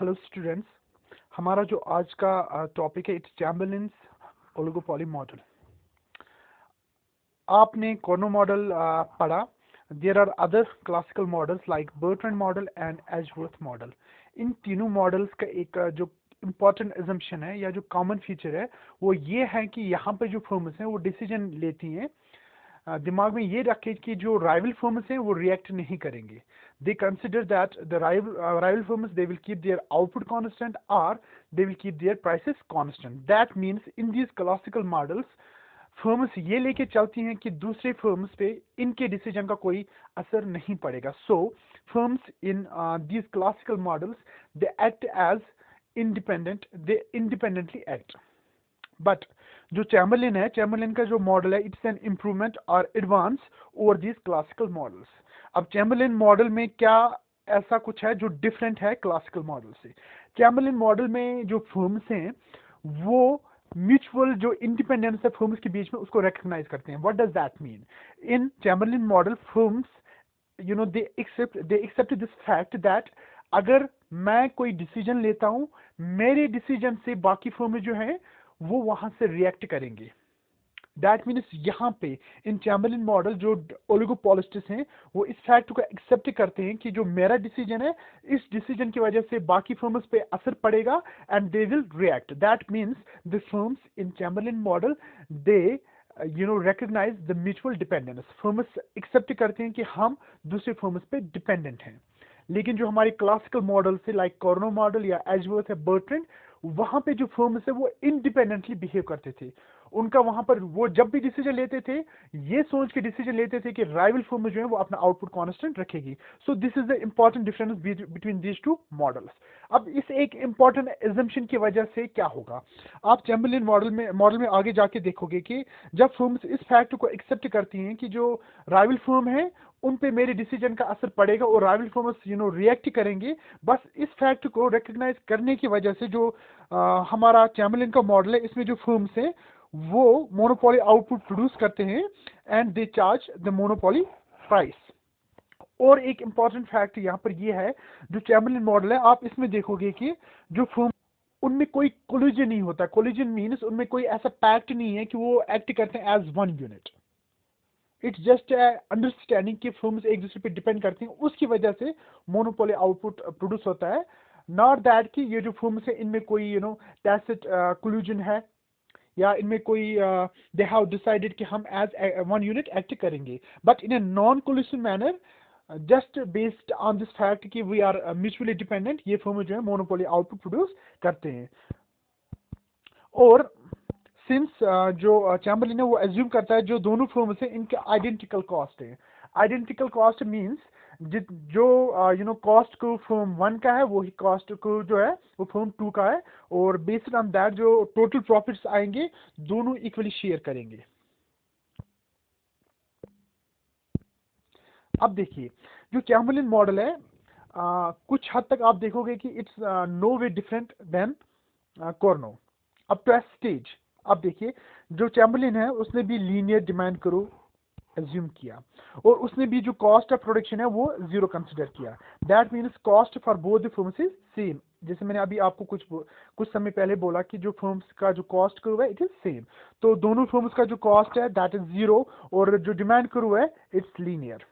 Hello students, हमारा जो आज का टॉपिक है इट्स चैम्बरलिन्स ओलिगोपॉली मॉडल। आपने कॉर्नो मॉडल पढ़ा। There are other classical models like Bertrand model and Edgeworth model. इन तीनों मॉडल्स का एक जो इम्पॉर्टेंट एजम्पशन है या जो कॉमन फीचर है वो ये है कि यहाँ पे जो फर्म्स हैं वो डिसीजन लेती हैं। दिमाग में ये रखें कि जो राइवल फर्म्स हैं वो रिएक्ट नहीं करेंगे। They consider that the rival firms, they will keep their output constant or they will keep their prices constant. That means in these classical models firms ये लेके चलती हैं कि दूसरे firms पे इनके decision का कोई असर नहीं पड़ेगा. So firms in these classical models, they act as independent, they independently act. But जो चैम्बरलिन है, चैम्बरलिन का जो मॉडल है इट्स एन इम्प्रूवमेंट और advance over these classical models. अब चैम्बरलिन मॉडल में क्या ऐसा कुछ है जो डिफरेंट है क्लासिकल मॉडल से? चैम्बरलिन मॉडल में जो फर्म्स हैं वो म्यूचुअल जो इंडिपेंडेंस है फर्म्स के बीच में उसको रिकॉग्नाइज करते हैं। What does that mean? In Chamberlin model firms they accept this fact that अगर मैं कोई डिसीजन लेता हूं, मेरे डिसीजन से बाकी फर्म जो है वो वहां से रिएक्ट करेंगे। दैट मीन्स यहाँ पे इन चैम्बरलिन मॉडल जो ओलिगोपोलिस्टिस हैं वो इस फैक्ट को एक्सेप्ट करते हैं कि जो मेरा डिसीजन है इस डिसीजन की वजह से बाकी फर्म्स पे असर पड़ेगा and they will react. That means the firms in Chamberlin model they recognize the mutual dependence। Firms accept करते हैं कि हम दूसरे फर्म्स पे डिपेंडेंट हैं। लेकिन जो हमारे क्लासिकल मॉडल से लाइक कॉर्नो मॉडल या एजवर्थ या बर्ट्रैंड, वहां पे जो फर्म्स है वो इंडिपेंडेंटली बिहेव करते थे। उनका वहां पर वो जब भी डिसीजन लेते थे ये सोच के डिसीजन लेते थे कि राइवल फर्म जो है वो अपना आउटपुट कांस्टेंट रखेगी। So this is the important difference between these two models. अब इस एक इंपॉर्टेंट एजम्पशन की वजह से क्या होगा, आप चैम्बरलिन मॉडल में आगे जाके देखोगे कि जब फर्म्स इस फैक्ट को एक्सेप्ट करती हैं कि जो राइवल फर्म है उन पे मेरे डिसीजन का असर पड़ेगा और राइवल फर्म्स रिएक्ट करेंगे, बस इस फैक्ट को रिकॉग्नाइज करने की वजह से जो हमारा चैम्बरलिन का मॉडल है इसमें जो फर्म्स हैं वो मोनोपोली आउटपुट प्रोड्यूस करते हैं and they charge the monopoly price. और एक इंपॉर्टेंट फैक्ट यहाँ पर ये है, जो चैम्बरलिन मॉडल है आप इसमें देखोगे कि जो फर्म उनमें कोई कोलिजन नहीं होता। कोलिजन मीन्स उनमें कोई ऐसा पैक्ट नहीं है कि वो एक्ट करते हैं as one unit. It's just understanding कि फर्म्स एक दूसरे पे डिपेंड करती हैं, उसकी वजह से मोनोपोली आउटपुट प्रोड्यूस होता है। नॉट दैट कि ये जो फर्म्स है इनमें कोई टैसिट कोलिजन है या इनमें कोई दे हैव डिसाइडेड कि हम एज वन यूनिट एक्ट करेंगे, but in a non collusion manner just based on this fact कि वी आर म्यूचुअली डिपेंडेंट, ये फर्म जो है मोनोपोली आउटपुट प्रोड्यूस करते हैं। और सिंस जो चैम्बरलिन है वो एज्यूम करता है जो दोनों फर्म्स हैं इनके आइडेंटिकल कॉस्ट है। आइडेंटिकल कॉस्ट मीन्स जो कॉस्ट को फर्म 1 का है वही कॉस्ट को जो है वो फर्म 2 का है, और बेस्ड ऑन दैट जो टोटल प्रॉफिट्स आएंगे दोनों इक्वली शेयर करेंगे। अब देखिए जो चैम्बरलिन मॉडल है कुछ हद तक आप देखोगे कि it's no way different than Cournot up to stage. अब देखिए जो चैम्बरलिन है उसने भी लीनियर डिमांड करो एज्यूम किया और उसने भी जो कॉस्ट ऑफ प्रोडक्शन है वो 0 कंसिडर किया। That means cost for both the firms is same. जैसे मैंने अभी आपको कुछ समय पहले बोला कि जो फर्म्स का जो कॉस्ट कर्व है इट इज सेम, तो दोनों फर्म्स का जो कॉस्ट है दैट इज 0 और जो डिमांड कर्व है इट्स लीनियर।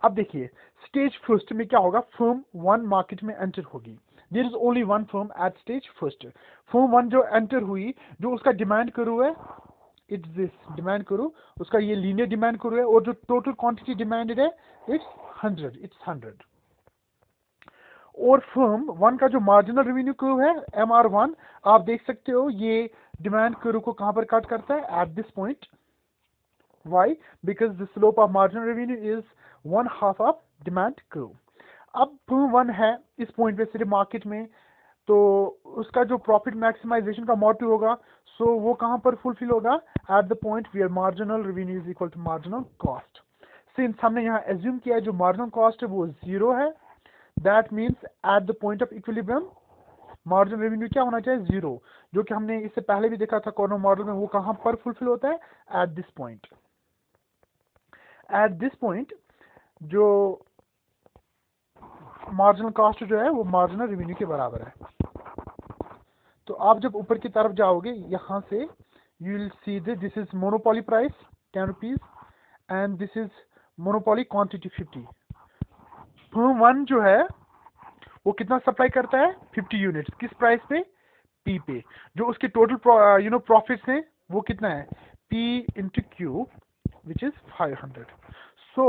अब देखिए स्टेज फर्स्ट में क्या होगा, फर्म 1 मार्केट में एंटर होगी। There is only one firm at stage first. Firm 1 जो एंटर हुई, जो उसका डिमांड कर्व है इट्स दिस डिमांड करो, उसका ये लीनियर डिमांड करो है, और जो टोटल क्वांटिटी डिमांडेड है इट्स 100। और फर्म 1 का जो मार्जिनल रेवेन्यू कर्व है MR1, आप देख सकते हो ये डिमांड कर्व को कहां पर कट करता है, at this point. Why? Because the slope of marginal revenue is 1/2 of demand curve. अब फर्म 1 है इस पॉइंट पे सिर्फ मार्केट में, तो उसका जो प्रॉफिट मैक्सिमाइजेशन का मोटिव होगा सो वो कहां पर फुलफिल होगा, at the point where marginal revenue is equal to marginal cost. Since हमने यहाँ एज्यूम किया है जो मार्जिनल कॉस्ट है वो 0 है, that means eight the point of equilibrium marginal revenue क्या होना चाहिए, 0, जो कि हमने इससे पहले भी देखा था कॉर्नो मॉडल में। वो कहां पर फुलफिल होता है, at this point. Eight this point जो मार्जिनल कॉस्ट जो है वो मार्जिनल रेवेन्यू के बराबर है। तो आप जब ऊपर की तरफ जाओगे यहाँ से you will see this is monopoly price 10 rupees and this is monopoly quantity 50। Firm one जो है वो कितना सप्लाई करता है 50 यूनिट्स किस प्राइस पे पी पे। जो उसके टोटल प्रॉफिट्स हैं वो कितना है P into Q which is 500। सो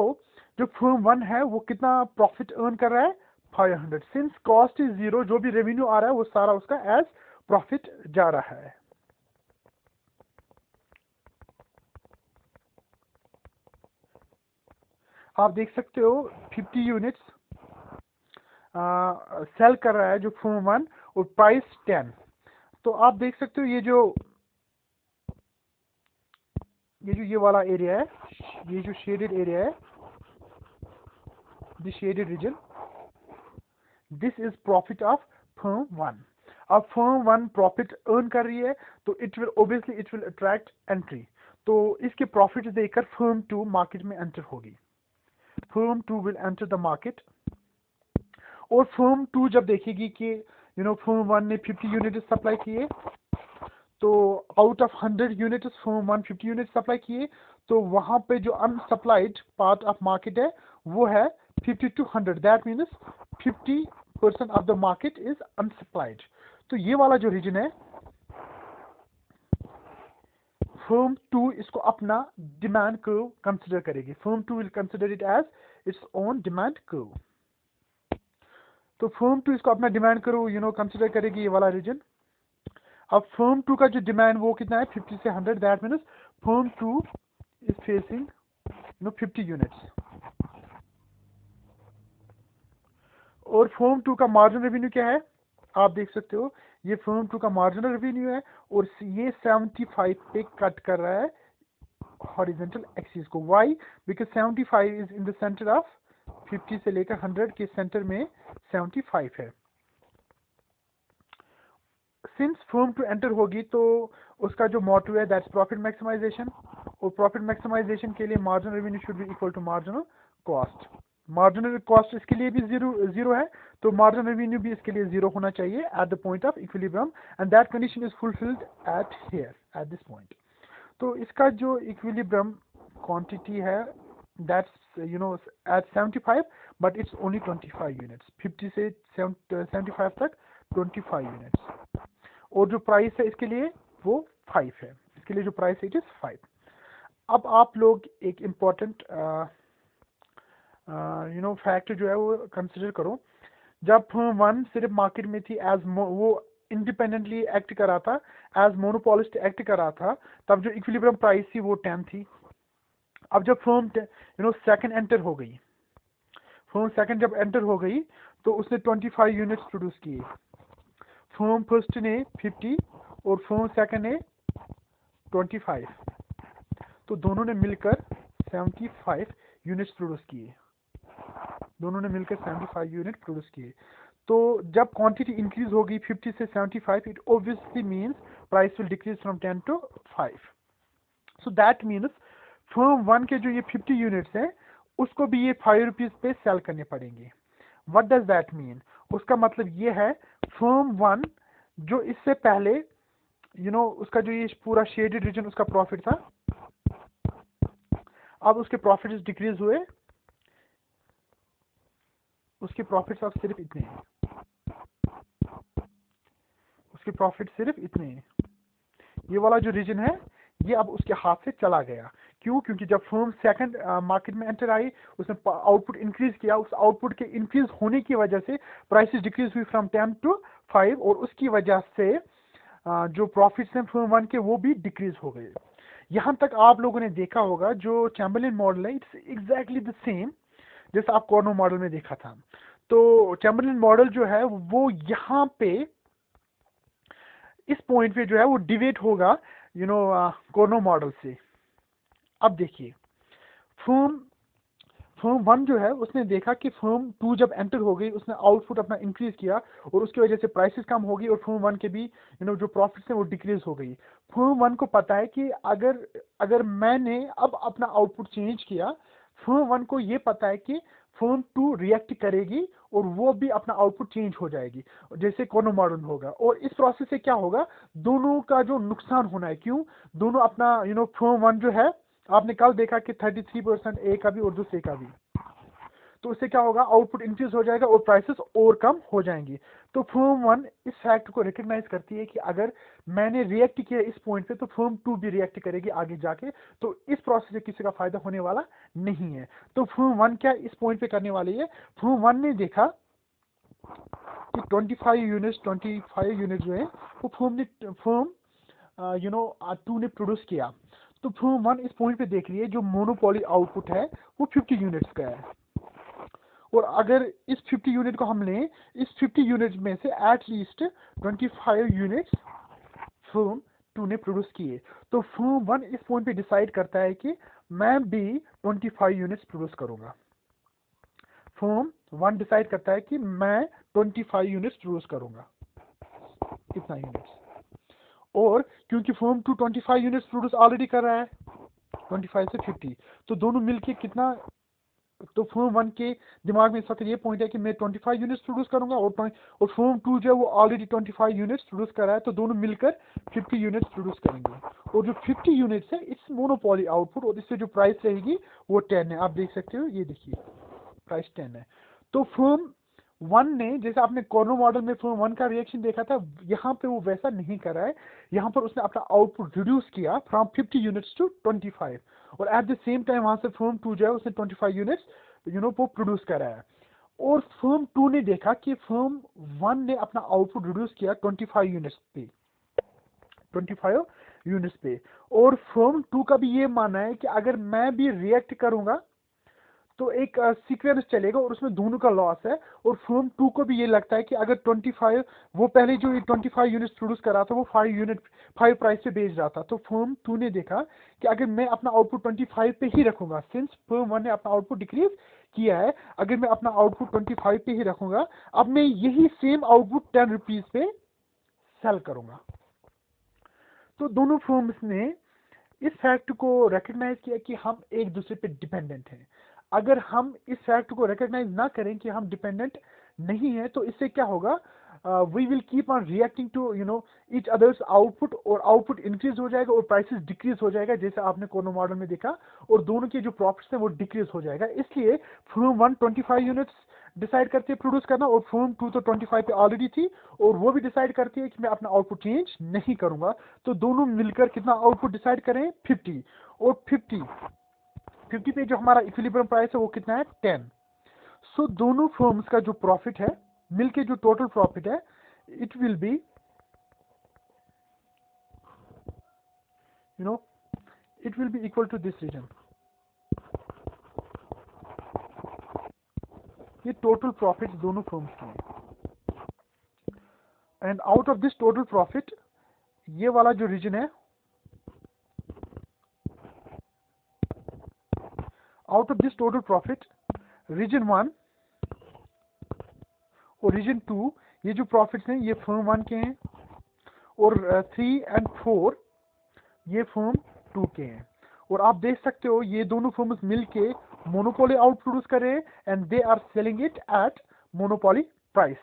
जो फर्म वन है वो कितना प्रॉफिट अर्न कर रहा है 500। सिंस कॉस्ट इज जीरो जो भी रेवेन्यू आ रहा है वो सारा उसका एज प्रॉफिट जा रहा है। आप देख सकते हो 50 यूनिट्स सेल कर रहा है जो फर्म वन और प्राइस 10। तो आप देख सकते हो ये वाला एरिया है, ये जो शेडेड एरिया है, this shaded region, this is profit of firm one. अब फर्म वन प्रॉफिट अर्न कर रही है तो इट विल अट्रैक्ट एंट्री। तो इसके प्रॉफिट देखकर फर्म टू मार्केट में एंटर होगी। Firm two will enter the market और फर्म टू जब देखेगी कि फर्म वन ने 50 यूनिट सप्लाई किए तो out of 100 units firm one 50 unit supply किए तो वहां पे जो अनसप्लाइड पार्ट ऑफ मार्केट है वो है 50 to 100। That means 50% of the market is unsupplied. तो ये वाला जो रीजन है फर्म टू इसको अपना डिमांड कर्व कंसिडर करेगी। Firm two will consider it as its own demand curve. तो फर्म टू इसको अपना डिमांड कर्व कंसिडर करेगी ये वाला रीजन। अब फर्म टू का जो डिमांड वो कितना है 50 से 100। That means firm two is facing 50 units. और फर्म टू का मार्जिनल रेवेन्यू क्या है आप देख सकते हो, ये फर्म टू का मार्जिनल रेवेन्यू है और ये 75 पे कट कर रहा है हॉरिजॉन्टल एक्सिस को। Why? Because 75 is in the centre of 50 से लेकर 100 के सेंटर में 75 है। सिंस फर्म टू एंटर होगी तो उसका जो मोटिव है दैट्स प्रॉफिट मैक्सिमाइजेशन। और प्रॉफिट मैक्सिमाइजेशन के लिए marginal revenue should be equal to marginal cost. Marginal cost इसके लिए भी जीरो है तो मार्जिनल रेवेन्यू भी इसके लिए जीरो होना चाहिए at the point of equilibrium and that condition is fulfilled at this point. तो इसका जो इक्विलिब्रियम क्वांटिटी है that's at 75 but it's only 25 units. 50 से 75 तक 25 यूनिट्स। और जो प्राइस है इसके लिए वो 5 है। इसके लिए जो प्राइस है इट इज 5। अब आप लोग एक इम्पॉर्टेंट फैक्ट जो है वो कंसिडर करो। जब फर्म वन सिर्फ मार्केट में थी एज वो इंडिपेंडेंटली एक्ट कर रहा था, एज मोनोपोलिस्ट एक्ट कर रहा था, तब जो इक्विलिब्रियम प्राइस थी वो 10 थी। अब जब फर्म सेकंड एंटर हो गई, फर्म सेकंड जब एंटर हो गई तो उसने 25 यूनिट्स प्रोड्यूस किए। फर्म फर्स्ट ने 50 और फर्म सेकंड ने 25, तो दोनों ने मिलकर 75 यूनिट्स प्रोड्यूस किए। दोनों ने मिलकर 75 यूनिट प्रोड्यूस किए। तो जब क्वांटिटी इंक्रीज होगी 50 से 75 it obviously means price will decrease from 10 to 5। So that means firm one के जो ये 50 यूनिट्स हैं उसको भी ये 5 रुपीज पे सेल करने पड़ेंगे। What does that mean? उसका मतलब ये है फर्म वन जो इससे पहले उसका जो ये पूरा शेडेड रीजन उसका प्रॉफिट था, अब उसके प्रॉफिट्स डिक्रीज हुए, उसके प्रॉफिट्स अब सिर्फ इतने हैं, उसके प्रॉफिट सिर्फ इतने हैं। ये वाला जो रीजन है ये अब उसके हाथ से चला गया। क्यों? क्योंकि जब फर्म सेकंड मार्केट में एंटर आई उसने आउटपुट इंक्रीज किया, उस आउटपुट के इंक्रीज होने की वजह से प्राइसेस डिक्रीज हुई फ्रॉम 10 to 5 और उसकी वजह से जो प्रॉफिट्स हैं फर्म वन के वो भी डिक्रीज हो गए। यहाँ तक आप लोगों ने देखा होगा जो चैम्बरलिन मॉडल है इट्स एग्जैक्टली द सेम जैसा आप कॉर्नो मॉडल में देखा था। तो चैम्बरलिन मॉडल जो है वो यहाँ पे इस पॉइंट पे जो है वो डिवेट होगा कॉर्नो मॉडल से। अब देखिए फर्म वन जो है उसने देखा कि फर्म टू जब एंटर हो गई उसने आउटपुट अपना इंक्रीज किया और उसकी वजह से प्राइसेस कम हो गई और फर्म वन के भी जो प्रॉफिट्स हैं वो डिक्रीज हो गई। फर्म वन को पता है कि अगर मैंने अब अपना आउटपुट चेंज किया, फर्म वन को ये पता है कि फर्म टू रिएक्ट करेगी और वो भी अपना आउटपुट चेंज हो जाएगी जैसे कॉर्नो मॉडल होगा। और इस प्रोसेस से क्या होगा, दोनों का जो नुकसान होना है, क्यों, दोनों अपना फर्म वन जो है, आपने कल देखा कि 33% ए का भी और दूसरे का भी, तो उससे क्या होगा, आउटपुट इंक्रीज हो जाएगा और प्राइसेस और कम हो जाएंगी। तो फर्म वन इस फैक्ट को रिकग्नाइज करती है कि अगर मैंने रिएक्ट किया इस पॉइंट पे तो फर्म टू भी रिएक्ट करेगी आगे जाके, तो इस प्रोसेस से किसी का फायदा होने वाला नहीं है। तो फर्म वन क्या इस पॉइंट पे करने वाली है, फर्म वन ने देखा कि 25 यूनिट्स जो है वो फर्म टू ने प्रोड्यूस किया। तो फर्म वन इस पॉइंट पे देख रही है जो मोनोपोली आउटपुट है वो 50 यूनिट्स का है, और अगर इस 50 यूनिट को हम लें, इस 50 यूनिट में से at least 25 units firm two ने प्रोड्यूस किए, तो फर्म वन इस पॉइंट पे डिसाइड करता है कि मैं भी 25 यूनिट्स प्रोड्यूस करूंगा। फर्म वन डिसाइड करता है कि मैं 25 यूनिट्स प्रोड्यूस करूंगा। कितना यूनिट्स, और क्योंकि firm two 25 units produce already कर रहा है 25 से 50, तो दोनों मिलके कितना, तो फर्म वन के दिमाग में इस वक्त ये पॉइंट है कि मैं 25 यूनिट्स प्रोड्यूस करूंगा, और फर्म टू जो है वो ऑलरेडी 25 यूनिट्स प्रोड्यूस कर रहा है, तो दोनों मिलकर 50 यूनिट्स प्रोड्यूस करेंगे। और जो 50 यूनिट्स है इट्स मोनोपोली आउटपुट, और इससे जो प्राइस रहेगी वो 10 है। आप देख सकते हो, ये देखिए प्राइस 10 है। तो फर्म वन ने, जैसे आपने कॉर्नो मॉडल में फर्म वन का रिएक्शन देखा था, यहाँ पे वो वैसा नहीं कर रहा है। यहाँ पर उसने अपना आउटपुट रिड्यूस किया फ्रॉम 50 यूनिट्स टू 25, और एट द सेम टाइम वहां से फर्म टू जो है उसने 25 यूनिट्स वो प्रोड्यूस करा है। और फर्म टू ने देखा कि फर्म वन ने अपना आउटपुट रिड्यूस किया 25 यूनिट्स पे, 25 यूनिट्स पे, और फर्म टू का भी ये मानना है कि अगर मैं भी रिएक्ट करूंगा तो एक सीक्वेंस चलेगा और उसमें दोनों का लॉस है। और फर्म टू को भी ये लगता है कि अगर 25, वो पहले जो 25 यूनिट्स प्रोड्यूस कर रहा था वो 5 प्राइस पे बेच रहा था, तो फर्म टू ने देखा कि अगर मैं अपना आउटपुट 25 पे ही रखूंगा, सिंस फर्म वन ने अपना आउटपुट डिक्रीज किया है, अगर मैं अपना आउटपुट 25 पे ही रखूंगा, अब मैं यही सेम आउटपुट 10 रुपीज पे सेल करूंगा। तो दोनों फर्म्स ने इस फैक्ट को रिकग्नाइज किया कि हम एक दूसरे पे डिपेंडेंट हैं। अगर हम इस फैक्ट को रिकग्नाइज ना करें कि हम डिपेंडेंट नहीं है, तो इससे क्या होगा, we will keep on reacting to each others output, और आउटपुट इंक्रीज हो जाएगा और प्राइसेस डिक्रीज हो जाएगा, जैसे आपने कॉर्नो मॉडल में देखा, और दोनों के जो प्रॉफिट्स हैं वो डिक्रीज हो जाएगा। इसलिए फर्म वन 25 यूनिट्स डिसाइड करती है प्रोड्यूस करना, और फर्म टू तो 25 पे ऑलरेडी थी, और वो भी डिसाइड करती है कि मैं अपना आउटपुट चेंज नहीं करूंगा। तो दोनों मिलकर कितना आउटपुट डिसाइड करें, 50, और 50 पे जो हमारा इक्विलिब्रियम प्राइस है वो कितना है, 10। सो दोनों फर्म्स का जो प्रॉफिट है, मिलके जो टोटल प्रॉफिट है, it will be it will be equal to this region. ये टोटल प्रॉफिट दोनों फर्म्स के हैं, and out of this total profit, ये वाला जो रीजन है, out of this total profit, region 1 और रीजन 2, ये जो प्रॉफिट्स हैं ये फर्म 1 के हैं, और 3 एंड 4 ये फर्म 2 के हैं। और आप देख सकते हो ये दोनों फर्म्स मिलके मोनोपोली आउट प्रोड्यूस कर रहे हैं, and they are selling it at monopoly price.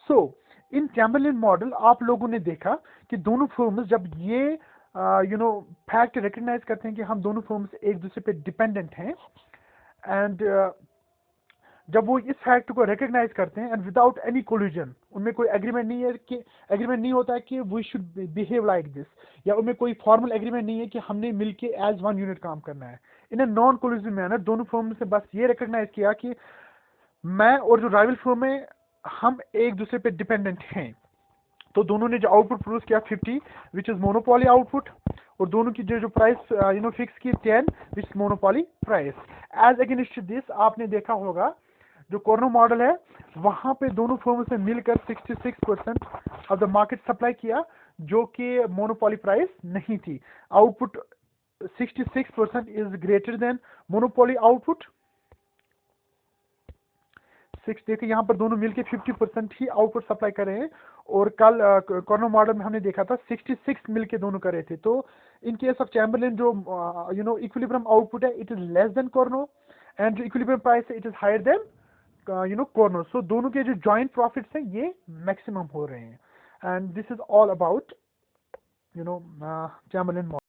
So in Chamberlin model आप लोगों ने देखा कि दोनों फर्म्स जब ये फैक्ट रिकग्नाइज करते हैं कि हम दोनों फर्म्स एक दूसरे पे डिपेंडेंट हैं, एंड जब वो इस फैक्ट को रिकग्नाइज करते हैं, एंड विदाउट एनी कोलिजन, उनमें कोई एग्रीमेंट नहीं है कि एग्रीमेंट नहीं होता है कि we should behave like this, या उनमें कोई फॉर्मल एग्रीमेंट नहीं है कि हमने मिलके एज वन यूनिट काम करना है। इन ए नॉन कोलिजिव मैनर दोनों फर्म्स ने बस ये रिकग्नाइज किया कि मैं और जो राइवल फर्म है हम एक दूसरे पे डिपेंडेंट हैं। तो दोनों ने जो आउटपुट प्रोड्यूस किया 50 विच इज मोनोपोली आउटपुट, और दोनों की जो प्राइस फिक्स की 10 which is monopoly price. As against this आपने देखा होगा जो कॉर्नो मॉडल है, वहां पे दोनों फर्म्स ने मिलकर 66% ऑफ द मार्केट सप्लाई किया, जो कि मोनोपोली प्राइस नहीं थी। Output 66% is greater than monopoly output. देखिए यहाँ पर दोनों मिलके 50% ही आउटपुट सप्लाई कर रहे हैं, और कल कॉर्नो मॉडल में हमने देखा था 66 मिलके दोनों कर रहे थे। तो इन केस ऑफ चैम्बरलेन जो इक्विलिब्रियम आउटपुट है it is less than Cournot, and जो इक्विलिब्रियम प्राइस है it is higher than Cournot, so दोनों के जो जॉइंट प्रॉफिट्स हैं ये मैक्सिमम हो रहे हैं, and this is all about Chamberlain model.